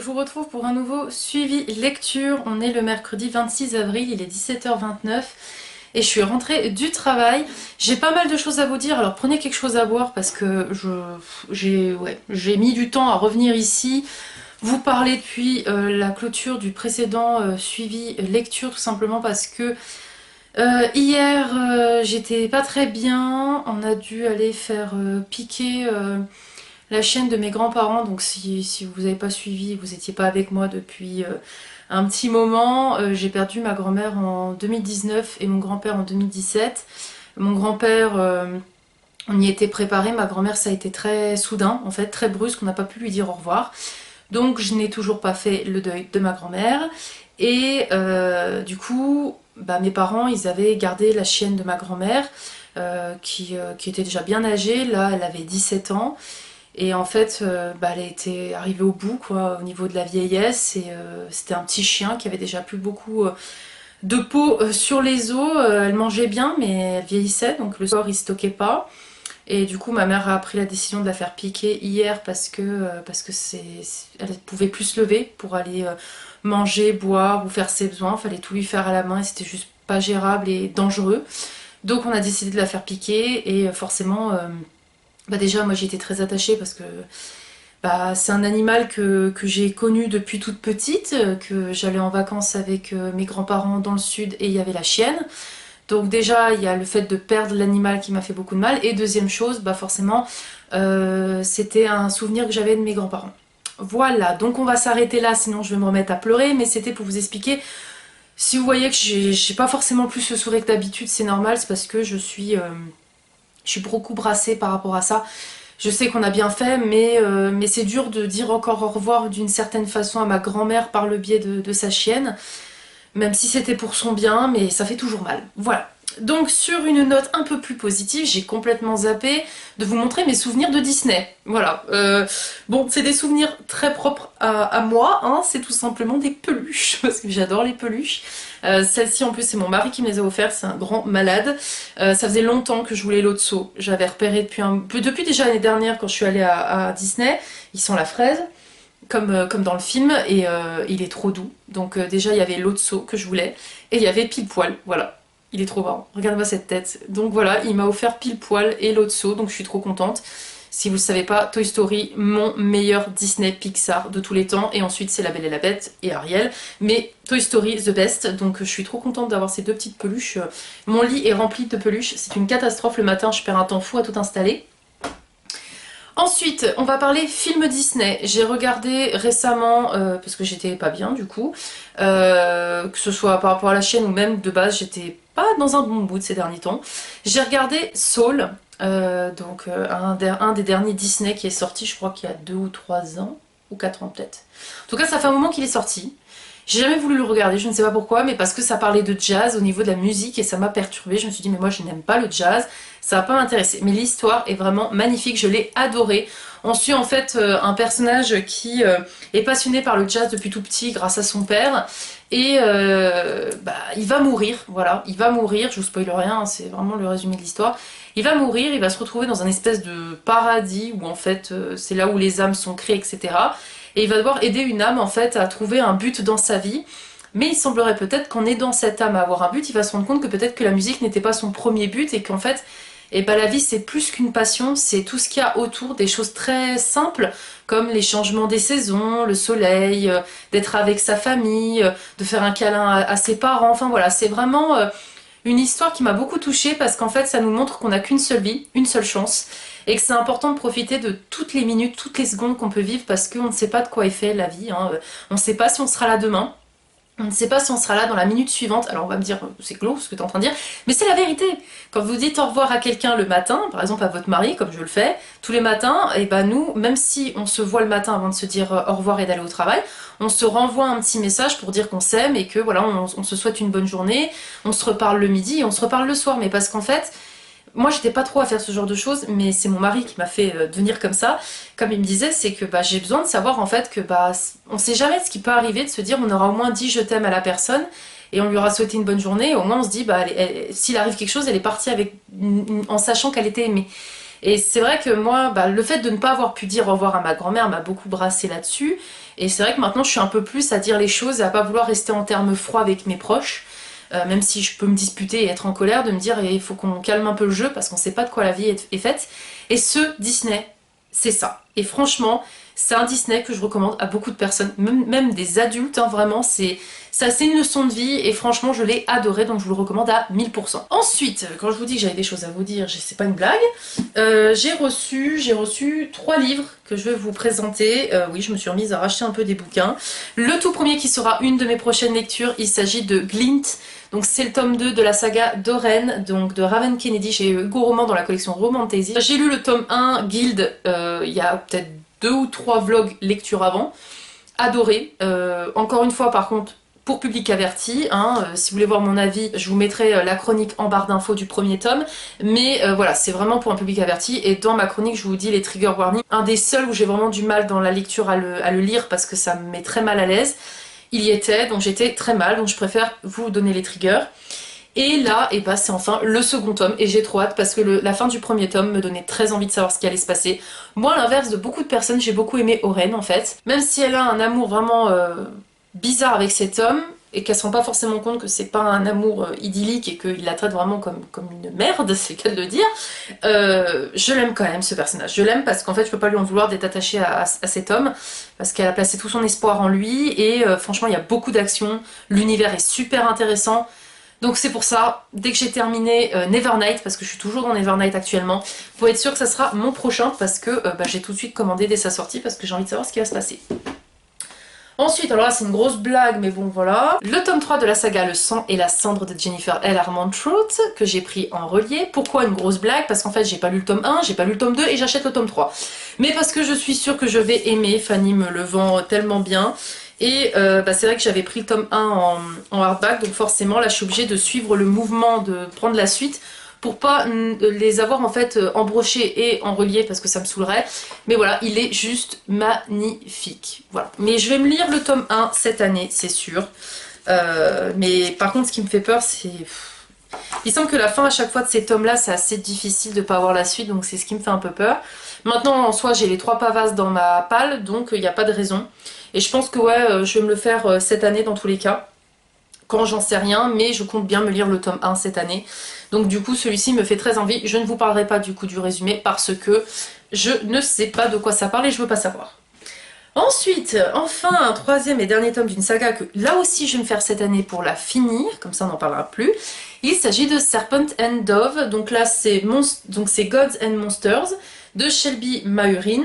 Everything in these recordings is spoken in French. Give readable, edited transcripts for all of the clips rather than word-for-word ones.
vous retrouve pour un nouveau suivi lecture. On est le mercredi 26 avril, il est 17h29 et je suis rentrée du travail. J'ai pas mal de choses à vous dire, alors prenez quelque chose à boire parce que j'ai mis du temps à revenir ici. Vous parler depuis la clôture du précédent suivi lecture, tout simplement parce que hier j'étais pas très bien. On a dû aller faire piquer la chaîne de mes grands-parents, donc si vous n'avez pas suivi, vous n'étiez pas avec moi depuis un petit moment. J'ai perdu ma grand-mère en 2019 et mon grand-père en 2017. Mon grand-père, on y était préparé, ma grand-mère ça a été très soudain, en fait, très brusque, on n'a pas pu lui dire au revoir. Donc je n'ai toujours pas fait le deuil de ma grand-mère. Et du coup, mes parents, ils avaient gardé la chienne de ma grand-mère, qui était déjà bien âgée. Là, elle avait 17 ans. Et en fait, elle était arrivée au bout, quoi, au niveau de la vieillesse. Et c'était un petit chien qui avait déjà plus beaucoup de peau sur les os. Elle mangeait bien, mais elle vieillissait, donc le corps il stockait pas. Et du coup, ma mère a pris la décision de la faire piquer hier parce que elle pouvait plus se lever pour aller manger, boire ou faire ses besoins. Il fallait tout lui faire à la main et c'était juste pas gérable et dangereux. Donc on a décidé de la faire piquer et forcément, déjà moi j'y étais très attachée parce que c'est un animal que j'ai connu depuis toute petite, que j'allais en vacances avec mes grands-parents dans le sud et il y avait la chienne. Donc déjà, il y a le fait de perdre l'animal qui m'a fait beaucoup de mal. Et deuxième chose, forcément, c'était un souvenir que j'avais de mes grands-parents. Voilà, donc on va s'arrêter là, sinon je vais me remettre à pleurer. Mais c'était pour vous expliquer, si vous voyez que j'ai pas forcément plus le sourire que d'habitude, c'est normal, c'est parce que je suis beaucoup brassée par rapport à ça. Je sais qu'on a bien fait, mais c'est dur de dire encore au revoir d'une certaine façon à ma grand-mère par le biais de sa chienne. Même si c'était pour son bien, mais ça fait toujours mal. Voilà. Donc sur une note un peu plus positive, j'ai complètement zappé de vous montrer mes souvenirs de Disney. Voilà. Bon, c'est des souvenirs très propres à moi, hein. C'est tout simplement des peluches, parce que j'adore les peluches. Celle-ci en plus c'est mon mari qui me les a offertes, c'est un grand malade. Ça faisait longtemps que je voulais l'Otso. J'avais repéré depuis déjà l'année dernière quand je suis allée à Disney. Ils sont la fraise. Comme dans le film, et il est trop doux. Donc déjà il y avait l'Otso que je voulais, et il y avait Pile Poil, voilà. Il est trop marrant, regarde-moi cette tête. Donc voilà, il m'a offert Pile Poil et l'Otso, donc je suis trop contente. Si vous le savez pas, Toy Story, mon meilleur Disney Pixar de tous les temps, et ensuite c'est La Belle et la Bête et Ariel, mais Toy Story the best, donc je suis trop contente d'avoir ces deux petites peluches. Mon lit est rempli de peluches, c'est une catastrophe, le matin je perds un temps fou à tout installer. Ensuite, on va parler film Disney. J'ai regardé récemment, parce que j'étais pas bien du coup, que ce soit par rapport à la chaîne ou même de base, j'étais pas dans un bon mood ces derniers temps. J'ai regardé Soul, un des derniers Disney qui est sorti, je crois qu'il y a 2 ou 3 ans, ou 4 ans peut-être. En tout cas, ça fait un moment qu'il est sorti. J'ai jamais voulu le regarder, je ne sais pas pourquoi, mais parce que ça parlait de jazz au niveau de la musique et ça m'a perturbée. Je me suis dit, mais moi je n'aime pas le jazz, ça va pas m'intéresser. Mais l'histoire est vraiment magnifique, je l'ai adorée. On suit en fait un personnage qui est passionné par le jazz depuis tout petit grâce à son père. Et il va mourir, voilà, il va mourir, je vous spoil rien, c'est vraiment le résumé de l'histoire. Il va mourir, il va se retrouver dans un espèce de paradis où en fait c'est là où les âmes sont créées, etc. Et il va devoir aider une âme en fait à trouver un but dans sa vie. Mais il semblerait peut-être qu'en aidant cette âme à avoir un but, il va se rendre compte que peut-être que la musique n'était pas son premier but et qu'en fait, la vie c'est plus qu'une passion, c'est tout ce qu'il y a autour, des choses très simples comme les changements des saisons, le soleil, d'être avec sa famille, de faire un câlin à ses parents. Enfin voilà, c'est vraiment une histoire qui m'a beaucoup touchée parce qu'en fait ça nous montre qu'on n'a qu'une seule vie, une seule chance et que c'est important de profiter de toutes les minutes, toutes les secondes qu'on peut vivre parce qu'on ne sait pas de quoi est fait la vie, hein. On ne sait pas si on sera là demain. On ne sait pas si on sera là dans la minute suivante. Alors on va me dire, c'est glauque ce que tu es en train de dire, mais c'est la vérité. Quand vous dites au revoir à quelqu'un le matin, par exemple à votre mari, comme je le fais, tous les matins, et nous, même si on se voit le matin avant de se dire au revoir et d'aller au travail, on se renvoie un petit message pour dire qu'on s'aime et que voilà, on se souhaite une bonne journée, on se reparle le midi et on se reparle le soir. Mais parce qu'en fait, moi j'étais pas trop à faire ce genre de choses, mais c'est mon mari qui m'a fait devenir comme ça. Comme il me disait, c'est que j'ai besoin de savoir en fait que on sait jamais ce qui peut arriver, de se dire on aura au moins dit je t'aime à la personne et on lui aura souhaité une bonne journée, et au moins on se dit s'il arrive quelque chose, elle est partie avec en sachant qu'elle était aimée. Et c'est vrai que moi, le fait de ne pas avoir pu dire au revoir à ma grand-mère m'a beaucoup brassé là-dessus. Et c'est vrai que maintenant je suis un peu plus à dire les choses et à pas vouloir rester en termes froids avec mes proches. Même si je peux me disputer et être en colère, de me dire il faut qu'on calme un peu le jeu parce qu'on sait pas de quoi la vie est faite. Et ce Disney, c'est ça. Et franchement, c'est un Disney que je recommande à beaucoup de personnes, même des adultes, hein, vraiment, c'est une leçon de vie et franchement je l'ai adoré, donc je vous le recommande à 1000%. Ensuite, quand je vous dis que j'avais des choses à vous dire, c'est pas une blague, j'ai reçu 3 livres que je vais vous présenter. Oui, je me suis remise à racheter un peu des bouquins. Le tout premier qui sera une de mes prochaines lectures, il s'agit de Glint. Donc c'est le tome 2 de la saga d'Oren, donc de Raven Kennedy chez Hugo Roman dans la collection Romantasy. J'ai lu le tome 1, Guild, il y a peut-être 2 ou 3 vlogs lecture avant. Adoré. Encore une fois par contre, pour public averti, hein, si vous voulez voir mon avis, je vous mettrai la chronique en barre d'infos du premier tome, mais voilà, c'est vraiment pour un public averti, et dans ma chronique je vous dis les trigger warnings, un des seuls où j'ai vraiment du mal dans la lecture à le lire parce que ça me met très mal à l'aise, il y était, donc j'étais très mal, donc je préfère vous donner les triggers. Et là, c'est enfin le second tome, et j'ai trop hâte parce que la fin du premier tome me donnait très envie de savoir ce qui allait se passer. Moi, à l'inverse de beaucoup de personnes, j'ai beaucoup aimé Oren en fait. Même si elle a un amour vraiment bizarre avec cet homme, et qu'elle se rend pas forcément compte que c'est pas un amour idyllique et qu'il la traite vraiment comme une merde, c'est le cas de le dire, je l'aime quand même ce personnage. Je l'aime parce qu'en fait je peux pas lui en vouloir d'être attachée à cet homme, parce qu'elle a placé tout son espoir en lui, et franchement il y a beaucoup d'action, l'univers est super intéressant. Donc c'est pour ça, dès que j'ai terminé Nevernight, parce que je suis toujours dans Nevernight actuellement, faut être sûr que ça sera mon prochain, parce que j'ai tout de suite commandé dès sa sortie, parce que j'ai envie de savoir ce qui va se passer. Ensuite, alors là c'est une grosse blague, mais bon voilà, le tome 3 de la saga Le sang et la cendre de Jennifer L. Armentrout, que j'ai pris en relié. Pourquoi une grosse blague? Parce qu'en fait j'ai pas lu le tome 1, j'ai pas lu le tome 2 et j'achète le tome 3. Mais parce que je suis sûre que je vais aimer, Fanny me le vend tellement bien. Et c'est vrai que j'avais pris le tome 1 en hardback, donc forcément là je suis obligée de suivre le mouvement, de prendre la suite, pour pas les avoir en fait embrochés et en relief parce que ça me saoulerait. Mais voilà, il est juste magnifique. Voilà. Mais je vais me lire le tome 1 cette année, c'est sûr. Mais par contre, ce qui me fait peur, c'est... Il semble que la fin à chaque fois de ces tomes-là, c'est assez difficile de pas avoir la suite, donc c'est ce qui me fait un peu peur. Maintenant, en soi, j'ai les 3 pavasses dans ma palle, donc il n'y a pas de raison. Et je pense que ouais, je vais me le faire cette année dans tous les cas. Quand j'en sais rien, mais je compte bien me lire le tome 1 cette année. Donc du coup celui-ci me fait très envie. Je ne vous parlerai pas du coup du résumé parce que je ne sais pas de quoi ça parle et je veux pas savoir. Ensuite, enfin un troisième et dernier tome d'une saga que là aussi je vais me faire cette année pour la finir, comme ça on n'en parlera plus. Il s'agit de Serpent and Dove, donc là c'est Gods and Monsters de Shelby Mahurin.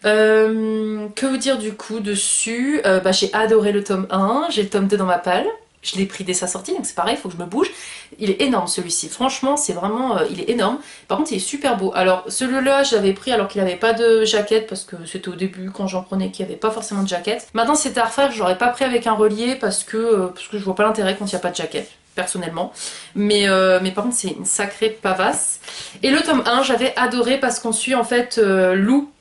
Que vous dire du coup dessus? J'ai adoré le tome 1, j'ai le tome 2 dans ma palle. Je l'ai pris dès sa sortie, donc c'est pareil, il faut que je me bouge. Il est énorme celui-ci, franchement, c'est vraiment... il est énorme. Par contre, il est super beau. Alors, celui-là, je l'avais pris alors qu'il n'avait pas de jaquette, parce que c'était au début, quand j'en prenais, qu'il n'y avait pas forcément de jaquette. Maintenant, c'était à refaire, je l'aurais pas pris avec un relié, parce que je vois pas l'intérêt quand il n'y a pas de jaquette, personnellement. Mais par contre, c'est une sacrée pavasse. Et le tome 1, j'avais adoré, parce qu'on suit en fait Lou,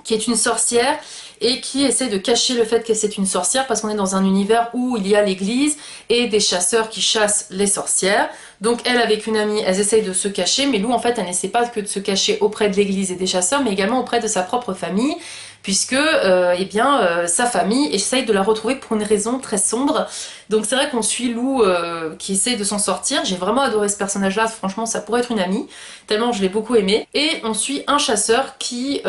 qui est une sorcière, et qui essaie de cacher le fait que c'est une sorcière parce qu'on est dans un univers où il y a l'église et des chasseurs qui chassent les sorcières. Donc elle avec une amie, elles essayent de se cacher, mais Lou en fait elle n'essaie pas que de se cacher auprès de l'église et des chasseurs, mais également auprès de sa propre famille, puisque sa famille essaye de la retrouver pour une raison très sombre. Donc c'est vrai qu'on suit Lou qui essaye de s'en sortir. J'ai vraiment adoré ce personnage là, franchement ça pourrait être une amie, tellement je l'ai beaucoup aimé. Et on suit un chasseur qui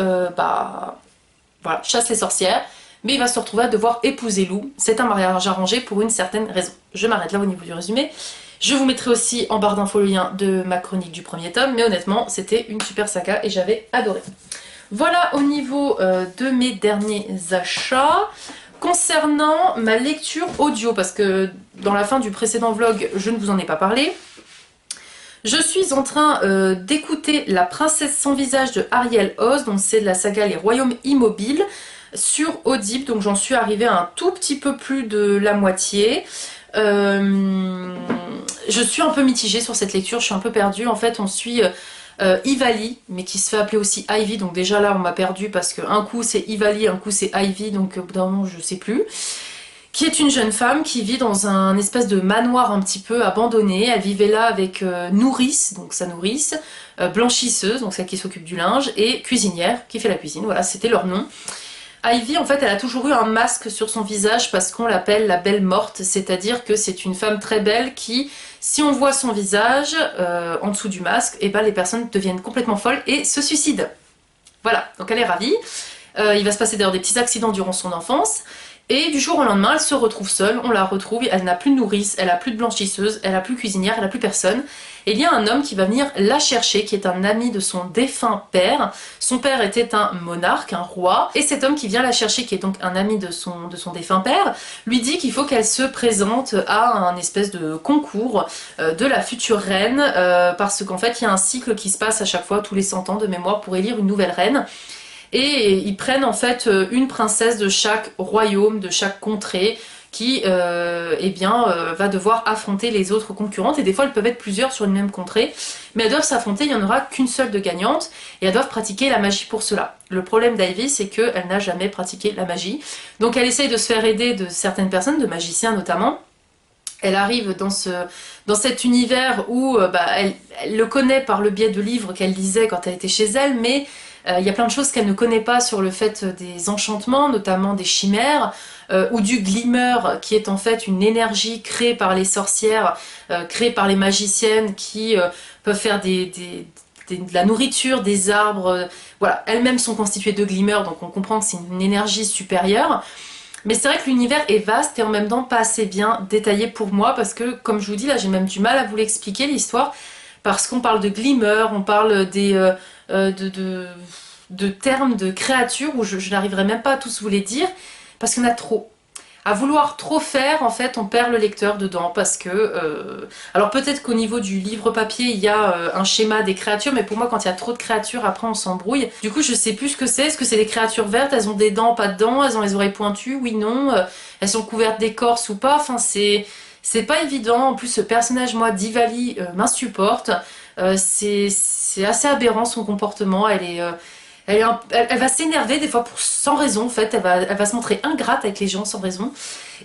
voilà, chasse les sorcières, mais il va se retrouver à devoir épouser Lou. C'est un mariage arrangé pour une certaine raison. Je m'arrête là au niveau du résumé. Je vous mettrai aussi en barre d'infos le lien de ma chronique du premier tome, mais honnêtement, c'était une super saga et j'avais adoré. Voilà au niveau de mes derniers achats. Concernant ma lecture audio, parce que dans la fin du précédent vlog, je ne vous en ai pas parlé, je suis en train d'écouter La princesse sans visage de Ariel Oz, donc c'est de la saga Les Royaumes Immobiles, sur Audible, donc j'en suis arrivée à un tout petit peu plus de la moitié. Je suis un peu mitigée sur cette lecture, je suis un peu perdue. En fait, on suit Ivali, mais qui se fait appeler aussi Ivy, donc déjà là on m'a perdue parce que un coup c'est Ivali, un coup c'est Ivy, donc au bout d'un moment je sais plus. qui est une jeune femme qui vit dans un espèce de manoir un petit peu abandonné. Elle vivait là avec nourrice, donc sa nourrice, blanchisseuse, donc celle qui s'occupe du linge, et cuisinière, qui fait la cuisine, voilà, c'était leur nom. Ivy, en fait, elle a toujours eu un masque sur son visage parce qu'on l'appelle la belle morte, c'est-à-dire que c'est une femme très belle qui, si on voit son visage en dessous du masque, et ben les personnes deviennent complètement folles et se suicident. Voilà, donc elle est ravie. Il va se passer d'ailleurs des petits accidents durant son enfance. Et du jour au lendemain, elle se retrouve seule, on la retrouve, elle n'a plus de nourrice, elle n'a plus de blanchisseuse, elle n'a plus de cuisinière, elle n'a plus personne. Et il y a un homme qui va venir la chercher, qui est un ami de son défunt père. Son père était un monarque, un roi, et cet homme qui vient la chercher, qui est donc un ami de son défunt père, lui dit qu'il faut qu'elle se présente à un espèce de concours de la future reine, parce qu'en fait il y a un cycle qui se passe à chaque fois, tous les 100 ans de mémoire, pour élire une nouvelle reine. Et ils prennent en fait une princesse de chaque royaume, de chaque contrée, qui va devoir affronter les autres concurrentes. Et des fois, elles peuvent être plusieurs sur une même contrée, mais elles doivent s'affronter, il n'y en aura qu'une seule de gagnante, et elles doivent pratiquer la magie pour cela. Le problème d'Ivy, c'est qu'elle n'a jamais pratiqué la magie. Donc elle essaye de se faire aider de certaines personnes, de magiciens notamment. Elle arrive dans cet univers où elle le connaît par le biais de livres qu'elle lisait quand elle était chez elle, mais il y a plein de choses qu'elle ne connaît pas sur le fait des enchantements, notamment des chimères, ou du glimmer, qui est en fait une énergie créée par les sorcières, créée par les magiciennes qui peuvent faire de la nourriture, des arbres. Voilà, elles-mêmes sont constituées de glimmer, donc on comprend que c'est une énergie supérieure. Mais c'est vrai que l'univers est vaste et en même temps pas assez bien détaillé pour moi, parce que, comme je vous dis, là j'ai même du mal à vous l'expliquer l'histoire, parce qu'on parle de glimmer, on parle de termes de créatures où je n'arriverai même pas à tous vous les dire, parce qu'il y en a trop. À vouloir trop faire, en fait, on perd le lecteur dedans, parce que... alors peut-être qu'au niveau du livre papier, il y a un schéma des créatures, mais pour moi, quand il y a trop de créatures, après on s'embrouille. Du coup, je sais plus ce que c'est. Est-ce que c'est des créatures vertes? Elles ont des dents, pas de dents? Elles ont les oreilles pointues? Oui, non. Elles sont couvertes d'écorce ou pas? Enfin, c'est pas évident. En plus, ce personnage, moi, Diwali, m'insupporte. C'est assez aberrant son comportement. Elle va s'énerver des fois sans raison, en fait. Elle va se montrer ingrate avec les gens sans raison.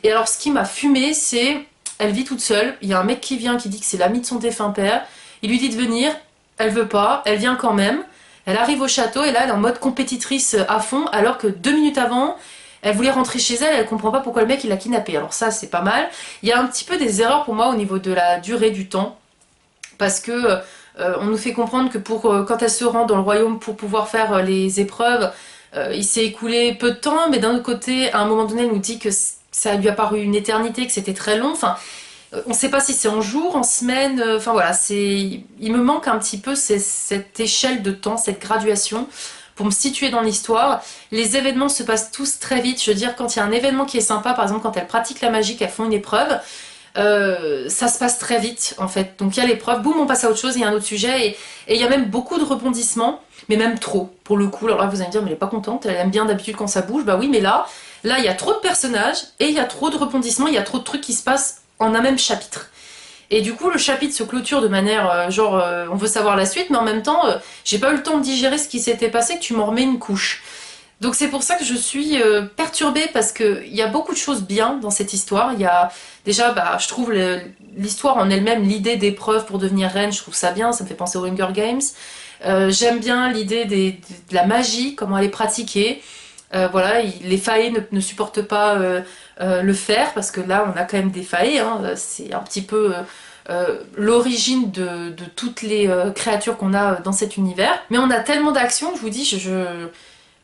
Et alors, ce qui m'a fumé, c'est... Elle vit toute seule. Il y a un mec qui vient qui dit que c'est l'ami de son défunt père. Il lui dit de venir. Elle veut pas. Elle vient quand même. Elle arrive au château et là, elle est en mode compétitrice à fond, alors que 2 minutes avant, elle voulait rentrer chez elle et elle comprend pas pourquoi le mec il l'a kidnappée. Alors ça, c'est pas mal. Il y a un petit peu des erreurs pour moi au niveau de la durée du temps. Parce que on nous fait comprendre que quand elle se rend dans le royaume pour pouvoir faire les épreuves, il s'est écoulé peu de temps, mais d'un autre côté, à un moment donné, elle nous dit que ça lui a paru une éternité, que c'était très long. Enfin, on ne sait pas si c'est en jours, en semaines. Enfin voilà, il me manque un petit peu cette échelle de temps, cette graduation pour me situer dans l'histoire. Les événements se passent tous très vite. Je veux dire, quand il y a un événement qui est sympa, par exemple quand elles pratiquent la magie, qu'elles font une épreuve, ça se passe très vite en fait. Donc il y a l'épreuve, boum, on passe à autre chose, il y a un autre sujet, et il y a même beaucoup de rebondissements, mais même trop pour le coup. Alors là vous allez me dire, mais elle est pas contente, elle aime bien d'habitude quand ça bouge. Bah oui, mais là il y a trop de personnages et il y a trop de rebondissements, il y a trop de trucs qui se passent en un même chapitre. Et du coup le chapitre se clôture de manière on veut savoir la suite, mais en même temps j'ai pas eu le temps de digérer ce qui s'était passé, que tu m'en remets une couche. Donc c'est pour ça que je suis perturbée, parce qu'il y a beaucoup de choses bien dans cette histoire. Il y a déjà, je trouve l'histoire en elle-même, l'idée d'épreuve pour devenir reine, je trouve ça bien, ça me fait penser aux Hunger Games. J'aime bien l'idée de la magie, comment elle est pratiquée. Voilà, les faées ne supportent pas le fer, parce que là on a quand même des faées, hein. C'est un petit peu l'origine de toutes les créatures qu'on a dans cet univers. Mais on a tellement d'actions que je vous dis,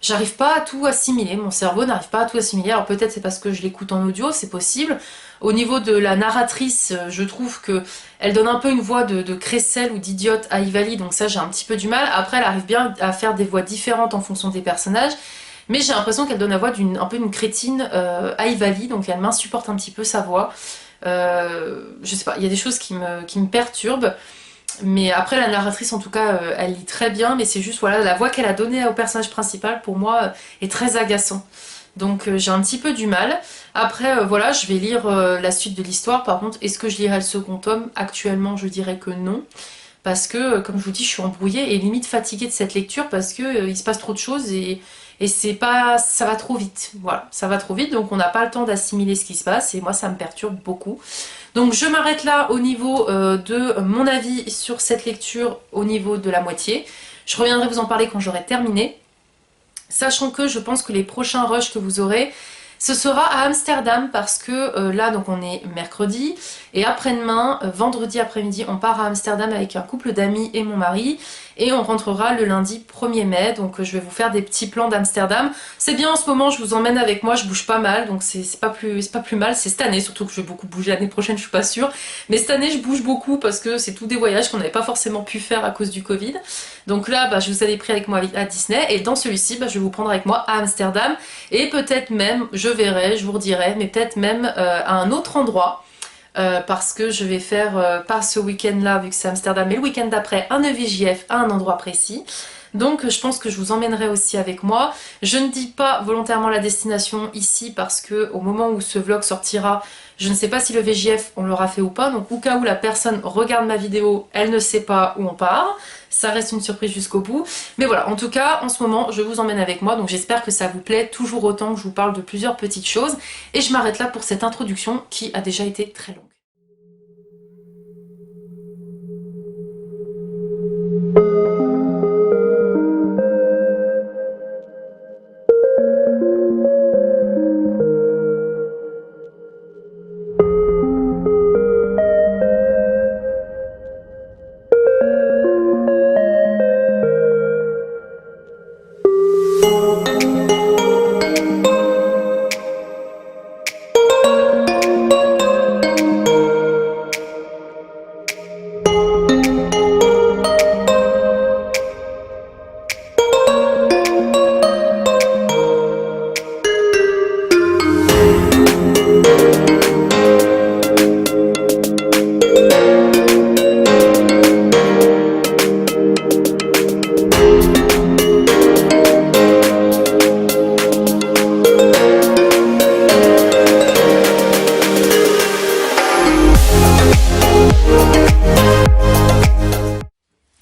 j'arrive pas à tout assimiler, mon cerveau n'arrive pas à tout assimiler. Alors peut-être c'est parce que je l'écoute en audio, c'est possible. Au niveau de la narratrice, je trouve que elle donne un peu une voix de crécelle ou d'idiote à Ivali, donc ça j'ai un petit peu du mal. Après elle arrive bien à faire des voix différentes en fonction des personnages, mais j'ai l'impression qu'elle donne la voix un peu d'une crétine à Ivali, donc elle m'insupporte un petit peu sa voix. Je sais pas, il y a des choses qui me perturbent. Mais après la narratrice en tout cas elle lit très bien, mais c'est juste voilà la voix qu'elle a donnée au personnage principal pour moi est très agaçant. Donc j'ai un petit peu du mal. Après voilà, je vais lire la suite de l'histoire. Par contre, est-ce que je lirai le second tome? Actuellement je dirais que non. Parce que comme je vous dis, je suis embrouillée et limite fatiguée de cette lecture, parce que il se passe trop de choses, et et c'est pas, ça va trop vite, voilà, ça va trop vite, donc on n'a pas le temps d'assimiler ce qui se passe et moi ça me perturbe beaucoup. Donc je m'arrête là au niveau de mon avis sur cette lecture au niveau de la moitié. Je reviendrai vous en parler quand j'aurai terminé. Sachant que je pense que les prochains rushs que vous aurez, ce sera à Amsterdam parce que là donc on est mercredi et après-demain, vendredi après-midi, on part à Amsterdam avec un couple d'amis et mon mari et on rentrera le lundi 1er mai. Donc je vais vous faire des petits plans d'Amsterdam. C'est bien en ce moment, je vous emmène avec moi, je bouge pas mal donc c'est pas plus mal. C'est cette année surtout que je vais beaucoup bouger, l'année prochaine je suis pas sûre. Mais cette année je bouge beaucoup parce que c'est tous des voyages qu'on n'avait pas forcément pu faire à cause du Covid. Donc là bah, je vous avais pris avec moi à Disney et dans celui-ci bah, je vais vous prendre avec moi à Amsterdam et peut-être même, je verrai, je vous redirai, mais peut-être même à un autre endroit. Parce que je vais faire pas ce week-end là vu que c'est Amsterdam mais le week-end d'après un EVJF à un endroit précis, donc je pense que je vous emmènerai aussi avec moi. Je ne dis pas volontairement la destination ici parce que au moment où ce vlog sortira je ne sais pas si le VJF on l'aura fait ou pas, donc au cas où la personne regarde ma vidéo elle ne sait pas où on part, ça reste une surprise jusqu'au bout. Mais voilà, en tout cas en ce moment je vous emmène avec moi, donc j'espère que ça vous plaît toujours autant que je vous parle de plusieurs petites choses et je m'arrête là pour cette introduction qui a déjà été très longue.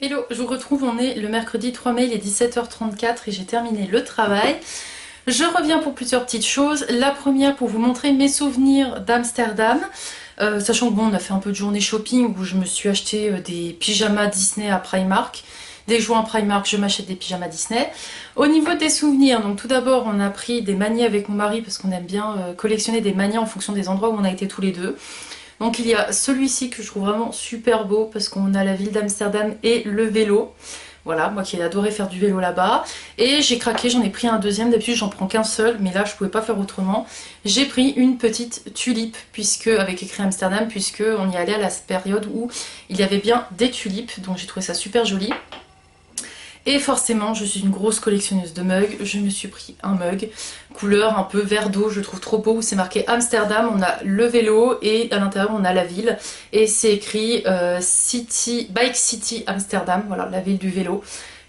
Hello, je vous retrouve, on est le mercredi 3 mai, il est 17h34 et j'ai terminé le travail. Je reviens pour plusieurs petites choses. La première pour vous montrer mes souvenirs d'Amsterdam. Sachant que bon, on a fait un peu de journée shopping où je me suis acheté des pyjamas Disney à Primark. Dès que je vois un Primark, je m'achète des pyjamas Disney. Au niveau des souvenirs, donc tout d'abord on a pris des manies avec mon mari parce qu'on aime bien collectionner des manies en fonction des endroits où on a été tous les deux. Donc il y a celui-ci que je trouve vraiment super beau parce qu'on a la ville d'Amsterdam et le vélo. Voilà, moi qui ai adoré faire du vélo là-bas. Et j'ai craqué, j'en ai pris un deuxième. D'habitude j'en prends qu'un seul, mais là je pouvais pas faire autrement. J'ai pris une petite tulipe, puisque avec écrit Amsterdam, puisque on y allait à la période où il y avait bien des tulipes. Donc j'ai trouvé ça super joli. Et forcément, je suis une grosse collectionneuse de mugs. Je me suis pris un mug, couleur un peu vert d'eau, je trouve trop beau, où c'est marqué Amsterdam. On a le vélo et à l'intérieur on a la ville. Et c'est écrit Bike City Amsterdam, voilà, la ville du vélo.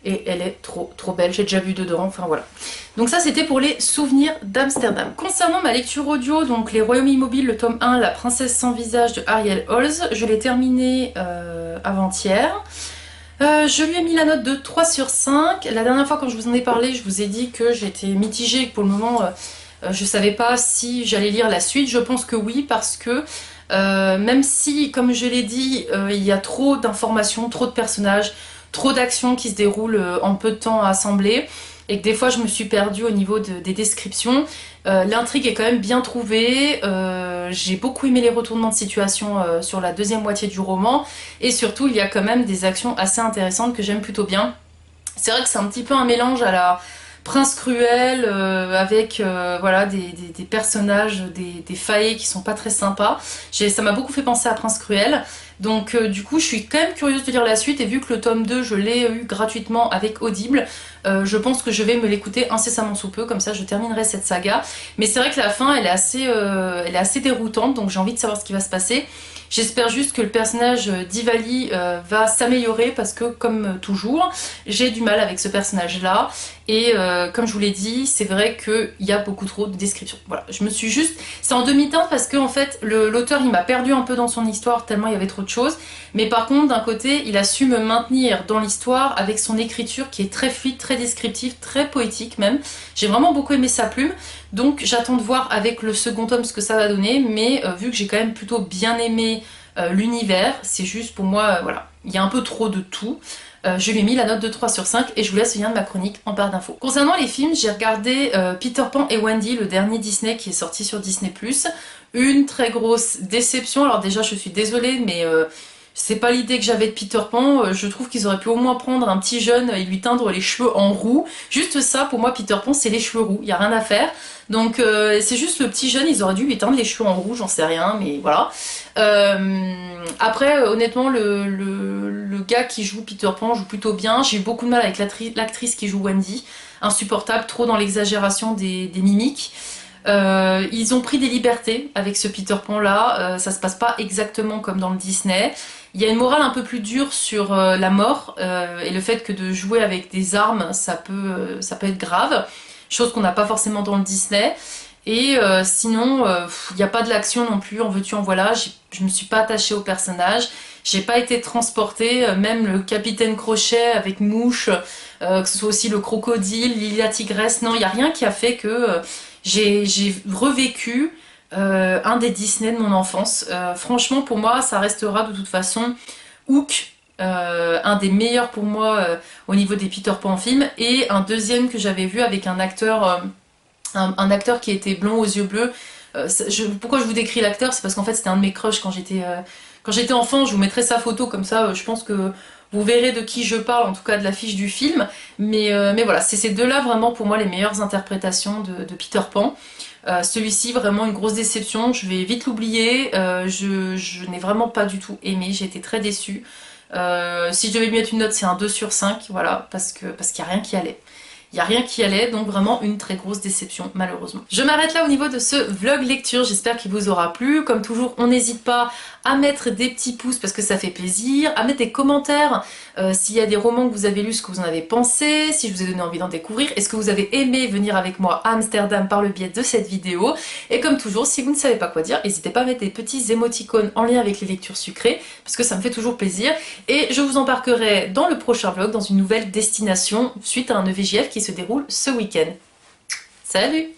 Et elle est trop belle, j'ai déjà vu dedans, enfin voilà. Donc ça c'était pour les souvenirs d'Amsterdam. Concernant ma lecture audio, donc Les Royaumes Immobiles, le tome 1, La Princesse sans visage de Ariel Holz, je l'ai terminé avant-hier. Je lui ai mis la note de 3 sur 5. La dernière fois quand je vous en ai parlé, je vous ai dit que j'étais mitigée, que pour le moment je savais pas si j'allais lire la suite. Je pense que oui, parce que même si, comme je l'ai dit, il y a trop d'informations, trop de personnages, trop d'actions qui se déroulent en peu de temps à assembler, et que des fois je me suis perdue au niveau des descriptions. L'intrigue est quand même bien trouvée, j'ai beaucoup aimé les retournements de situation sur la deuxième moitié du roman, et surtout il y a quand même des actions assez intéressantes que j'aime plutôt bien. C'est vrai que c'est un petit peu un mélange à la Prince Cruel, avec voilà, des personnages, des failles qui sont pas très sympas. Ça m'a beaucoup fait penser à Prince Cruel. Donc du coup je suis quand même curieuse de lire la suite, et vu que le tome 2 je l'ai eu gratuitement avec Audible, je pense que je vais me l'écouter incessamment sous peu, comme ça je terminerai cette saga. Mais c'est vrai que la fin elle est assez déroutante, donc j'ai envie de savoir ce qui va se passer. J'espère juste que le personnage d'Ivali va s'améliorer, parce que comme toujours j'ai du mal avec ce personnage là, et comme je vous l'ai dit, c'est vrai qu'il y a beaucoup trop de descriptions. Voilà, je me suis juste... C'est en demi-teinte parce que en fait l'auteur il m'a perdu un peu dans son histoire tellement il y avait trop de chose. Mais par contre, d'un côté, il a su me maintenir dans l'histoire avec son écriture qui est très fluide, très descriptive, très poétique même. J'ai vraiment beaucoup aimé sa plume. Donc j'attends de voir avec le second tome ce que ça va donner. Mais vu que j'ai quand même plutôt bien aimé l'univers, c'est juste pour moi, voilà, il y a un peu trop de tout. Je lui ai mis la note de 3 sur 5 et je vous laisse le lien de ma chronique en barre d'infos. Concernant les films, j'ai regardé Peter Pan et Wendy, le dernier Disney qui est sorti sur Disney+. Une très grosse déception. Alors déjà, je suis désolée, mais c'est pas l'idée que j'avais de Peter Pan. Je trouve qu'ils auraient pu au moins prendre un petit jeune et lui teindre les cheveux en roux. Juste ça, pour moi, Peter Pan, c'est les cheveux roux. Il y a rien à faire. Donc c'est juste le petit jeune, ils auraient dû lui teindre les cheveux en roux, j'en sais rien, mais voilà. Après, honnêtement, le gars qui joue Peter Pan joue plutôt bien. J'ai eu beaucoup de mal avec l'actrice qui joue Wendy. Insupportable, trop dans l'exagération des mimiques. Ils ont pris des libertés avec ce Peter Pan là, ça se passe pas exactement comme dans le Disney. Il y a une morale un peu plus dure sur la mort et le fait que de jouer avec des armes ça peut être grave, chose qu'on n'a pas forcément dans le Disney. Et sinon, il n'y a pas de l'action non plus, en veux-tu en voilà, je me suis pas attachée au personnage, j'ai pas été transportée, même le capitaine Crochet avec Mouche, que ce soit aussi le crocodile, Lily la tigresse, non, il n'y a rien qui a fait que j'ai revécu un des Disney de mon enfance. Franchement, pour moi, ça restera de toute façon Hook, un des meilleurs pour moi au niveau des Peter Pan films, et un deuxième que j'avais vu avec un acteur, un acteur qui était blond aux yeux bleus. Pourquoi je vous décris l'acteur, c'est parce qu'en fait c'était un de mes crushs quand j'étais enfant. Je vous mettrai sa photo comme ça, je pense que vous verrez de qui je parle, en tout cas de l'affiche du film. Mais voilà, c'est ces deux-là vraiment pour moi les meilleures interprétations de Peter Pan. Celui-ci, vraiment une grosse déception, je vais vite l'oublier. Je n'ai vraiment pas du tout aimé, j'ai été très déçue. Si je devais lui mettre une note, c'est un 2 sur 5, voilà, parce qu'il n'y a rien qui allait. Il n'y a rien qui allait, donc vraiment une très grosse déception, malheureusement. Je m'arrête là au niveau de ce vlog lecture, j'espère qu'il vous aura plu. Comme toujours, on n'hésite pas à mettre des petits pouces parce que ça fait plaisir, à mettre des commentaires s'il y a des romans que vous avez lus, ce que vous en avez pensé, si je vous ai donné envie d'en découvrir, est-ce que vous avez aimé venir avec moi à Amsterdam par le biais de cette vidéo. Et comme toujours, si vous ne savez pas quoi dire, n'hésitez pas à mettre des petits émoticônes en lien avec les lectures sucrées, parce que ça me fait toujours plaisir. Et je vous embarquerai dans le prochain vlog, dans une nouvelle destination, suite à un EVJF qui se déroule ce week-end. Salut!